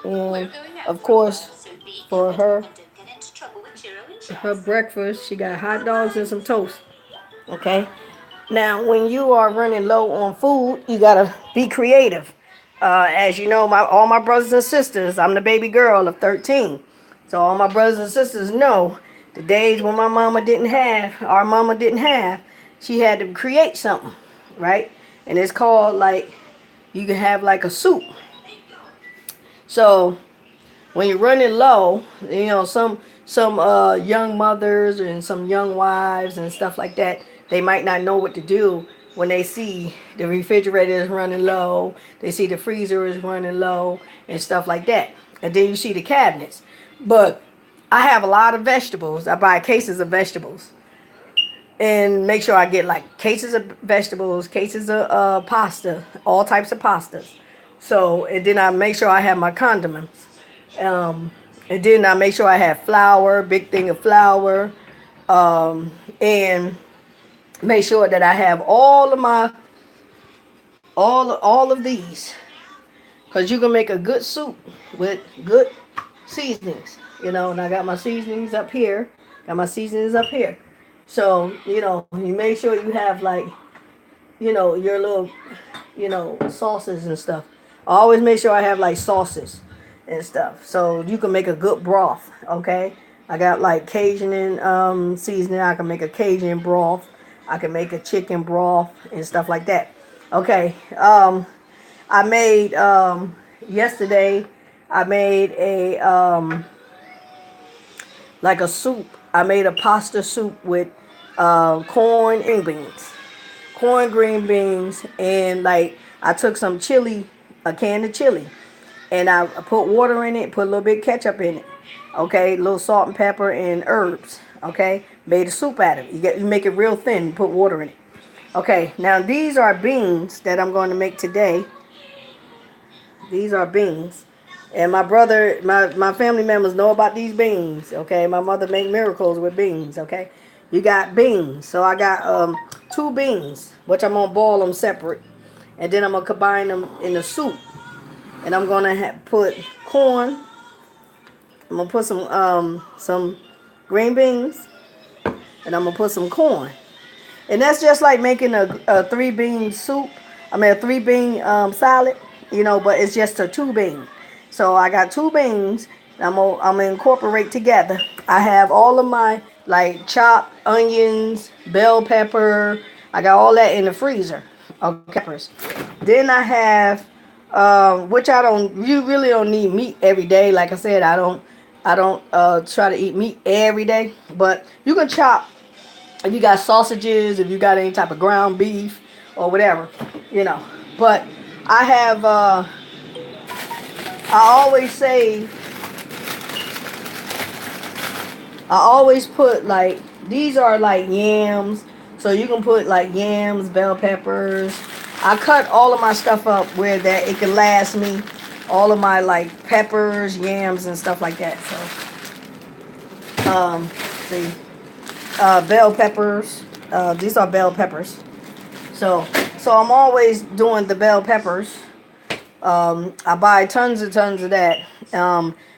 And of course, for her breakfast, she got hot dogs and some toast. Okay. Now, when you are running low on food, you gotta be creative. As you know, all my brothers and sisters, I'm the baby girl of 13. So all my brothers and sisters know the days when our mama didn't have, she had to create something, right? And it's called like, you can have like a soup. So when you're running low, some young mothers and some young wives and stuff like that, they might not know what to do when they see the refrigerator is running low, they see the freezer is running low and stuff like that. And then you see the cabinets. But I have a lot of vegetables. I buy cases of vegetables and make sure I get like cases of vegetables, cases of pasta, all types of pastas. So, and then I make sure I have my condiments. Um, and then I make sure I have flour, big thing of flour, and make sure that I have all of these, because you can make a good soup with good seasonings. And I got my seasonings up here. Got my seasonings up here. So you make sure you have like your little sauces and stuff. I always make sure I have like sauces and stuff, so you can make a good broth. Okay, I got like Cajun and seasoning. I can make a Cajun broth. I can make a chicken broth and stuff like that. Okay, I made yesterday. I made a like a soup. I made a pasta soup with corn and beans, corn, green beans, and like I took some chili, a can of chili, and I put water in it, put a little bit of ketchup in it. Okay, a little salt and pepper and herbs. Okay, made a soup out of it. You make it real thin, put water in it. Okay, now these are beans that I'm going to make today. These are beans. And my brother, my family members know about these beans. Okay, my mother make miracles with beans. Okay, you got beans. So I got two beans, which I'm gonna boil them separate, and then I'm gonna combine them in the soup. And I'm gonna put corn. I'm gonna put some green beans, and I'm gonna put some corn. And that's just like making a three bean soup. I mean a three bean salad, but it's just a two bean. So I got two beans. I'm gonna incorporate together. I have all of my like chopped onions, bell pepper. I got all that in the freezer. Okay, peppers. Then I have, which I don't. You really don't need meat every day. Like I said, I don't try to eat meat every day. But you can chop if you got sausages, if you got any type of ground beef or whatever, you know. But I have, I always say, I always put like, these are like yams. So you can put like yams, bell peppers. I cut all of my stuff up where that it can last me. All of my like peppers, yams, and stuff like that. So, see. Bell peppers. These are bell peppers. So I'm always doing the bell peppers. I buy tons of that.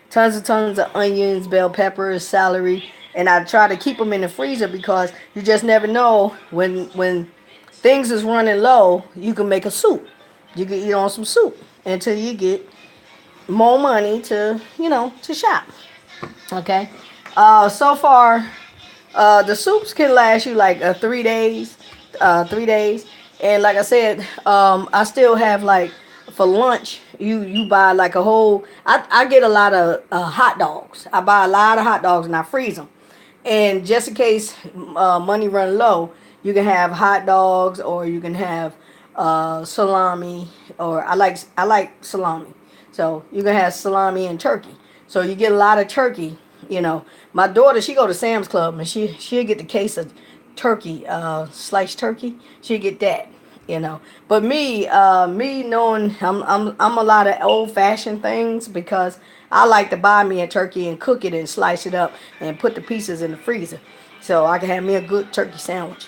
Tons of onions, bell peppers, celery, and I try to keep them in the freezer because you just never know when things is running low. You can make a soup. You can eat on some soup until you get more money to shop. Okay. So far, the soups can last you like 3 days, 3 days, and like I said, I still have like for lunch. You buy like a whole. I get a lot of hot dogs. I buy a lot of hot dogs and I freeze them, and just in case money run low, you can have hot dogs or you can have salami, or I like salami, so you can have salami and turkey. So you get a lot of turkey. My daughter, she go to Sam's Club and she'll get the case of turkey, sliced turkey. She'll get that. But me knowing I'm a lot of old fashioned things because I like to buy me a turkey and cook it and slice it up and put the pieces in the freezer so I can have me a good turkey sandwich.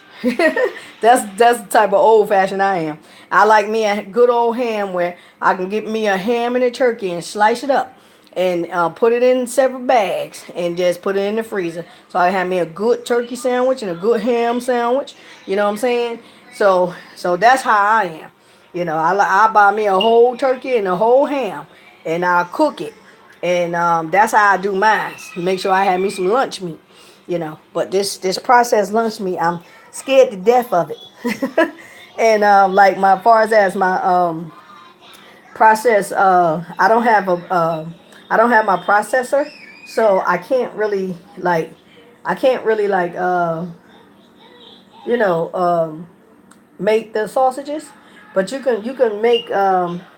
That's the type of old fashioned I am. I like me a good old ham where I can get me a ham and a turkey and slice it up. and put it in several bags and just put it in the freezer. So I have me a good turkey sandwich and a good ham sandwich. You know what I'm saying? So that's how I am. You know, I buy me a whole turkey and a whole ham, and I'll cook it, and that's how I do mine. Make sure I have me some lunch meat. You know, but this processed lunch meat, I'm scared to death of it. And like my far as my process, I don't have my processor, so I can't really like you know make the sausages, but you can make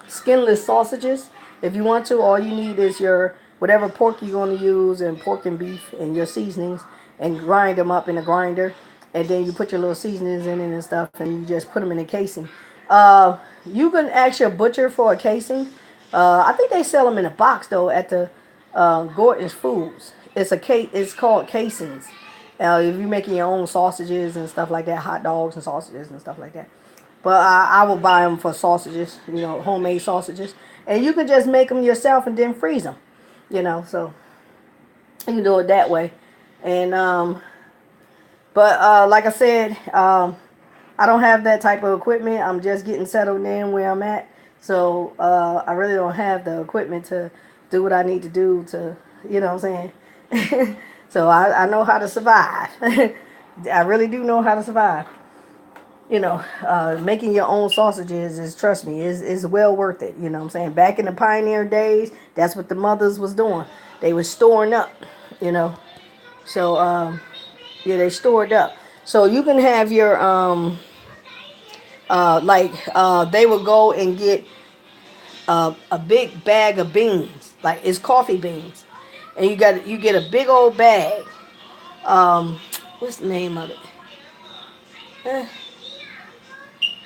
skinless sausages if you want to. All you need is your whatever pork you're going to use, and pork and beef and your seasonings, and grind them up in a grinder, and then you put your little seasonings in it and stuff, and you just put them in a casing. You can ask your butcher for a casing. I think they sell them in a box though at the Gordon's Foods. It's called casings. If you're making your own sausages and stuff like that, hot dogs and sausages and stuff like that. But I will buy them for sausages, you know, homemade sausages. And you can just make them yourself and then freeze them, you know. So you can do it that way. And but like I said, I don't have that type of equipment. I'm just getting settled in where I'm at. So I really don't have the equipment to do what I need to do to, you know what I'm saying? So I know how to survive. I really do know how to survive. You know, making your own sausages is, trust me, is well worth it. You know what I'm saying? Back in the pioneer days, that's what the mothers was doing. They was storing up, you know. So, yeah, they stored up. So you can have your, they would go and get a big bag of beans, like it's coffee beans. And you get a big old bag. What's the name of it? Eh,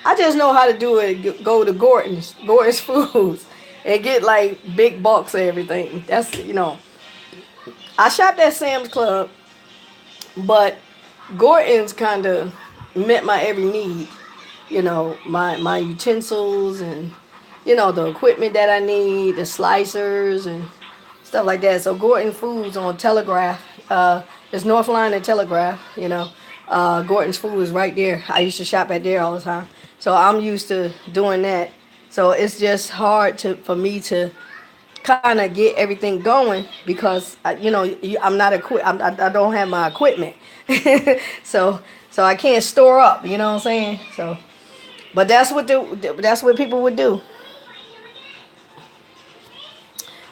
I just know how to do it. Go to Gordon's Foods, and get like big bulks of everything. That's, you know, I shopped at Sam's Club, but Gordon's kind of met my every need. You know, my utensils and, you know, the equipment that I need, the slicers and stuff like that. So Gordon Foods on Telegraph, it's North Line and Telegraph. You know, Gordon's Food is right there. I used to shop at there all the time, so I'm used to doing that. So it's just hard for me to kind of get everything going because you know, I'm not I don't have my equipment, so I can't store up. You know what I'm saying? So, but that's what people would do.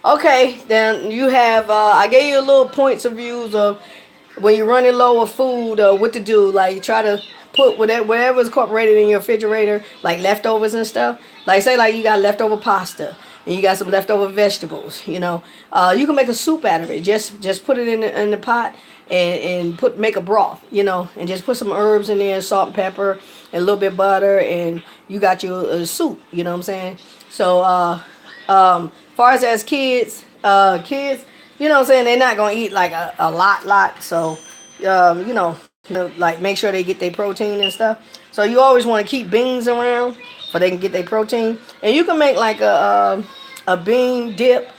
Okay, then you have. I gave you a little points of views of when you're running low of food, what to do. Like try to put whatever's incorporated in your refrigerator, like leftovers and stuff. Like say like you got leftover pasta and you got some leftover vegetables. You know, you can make a soup out of it. Just put it in the pot and make a broth. You know, and just put some herbs in there, salt and pepper, and a little bit of butter, and you got your soup. You know what I'm saying? So far as kids, you know what I'm saying, they're not gonna eat like a lot. So like make sure they get their protein and stuff. So you always want to keep beans around for they can get their protein. And you can make like a bean dip.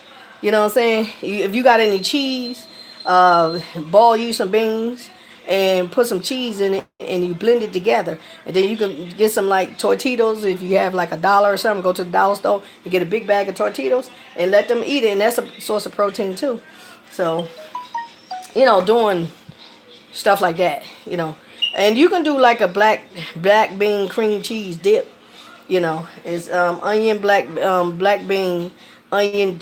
You know what I'm saying? If you got any cheese, ball you some beans and put some cheese in it and you blend it together, and then you can get some like tortillas. If you have like $1 or something, go to the dollar store and get a big bag of tortillas and let them eat it, and that's a source of protein too. So, you know, doing stuff like that, you know. And you can do like a black bean cream cheese dip. You know, it's onion, black bean, onion.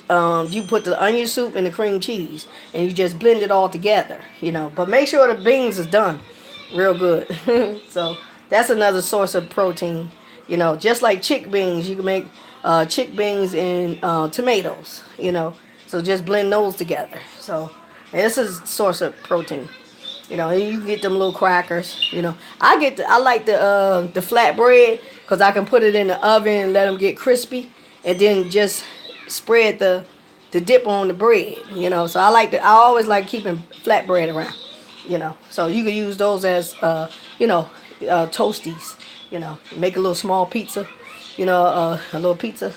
You put the onion soup and the cream cheese, and you just blend it all together. You know, but make sure the beans is done real good. So that's another source of protein. You know, just like chick beans, you can make chick beans and tomatoes. You know, so just blend those together. So this is a source of protein. You know, and you can get them little crackers. You know, I like the flat bread because I can put it in the oven and let them get crispy, and then just spread the dip on the bread. You know, so I always like keeping flat bread around. You know, so you can use those as toasties. You know, make a little small pizza. You know, a little pizza.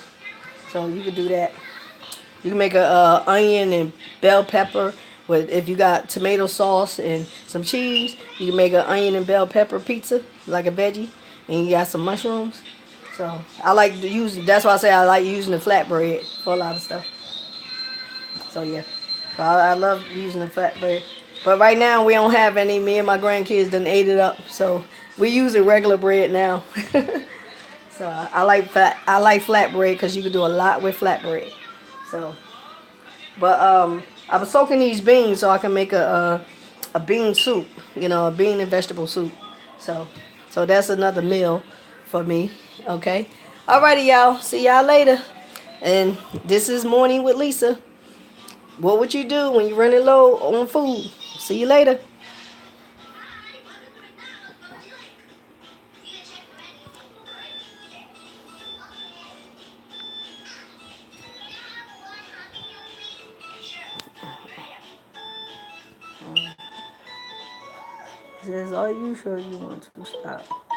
So you could do that. You can make a onion and bell pepper with, if you got tomato sauce and some cheese. You can make an onion and bell pepper pizza like a veggie, and you got some mushrooms. So I like to use. That's why I say I like using the flatbread for a lot of stuff. So yeah, so I love using the flatbread. But right now we don't have any. Me and my grandkids done ate it up, so we using regular bread now. So I like flat. I like flatbread because you can do a lot with flatbread. So, but I was soaking these beans so I can make a bean soup. You know, a bean and vegetable soup. So so that's another meal for me. Okay. Alrighty, y'all. See y'all later. And this is Morning with Lisa. What would you do when you're running low on food? See you later. Says, are you sure you want to stop?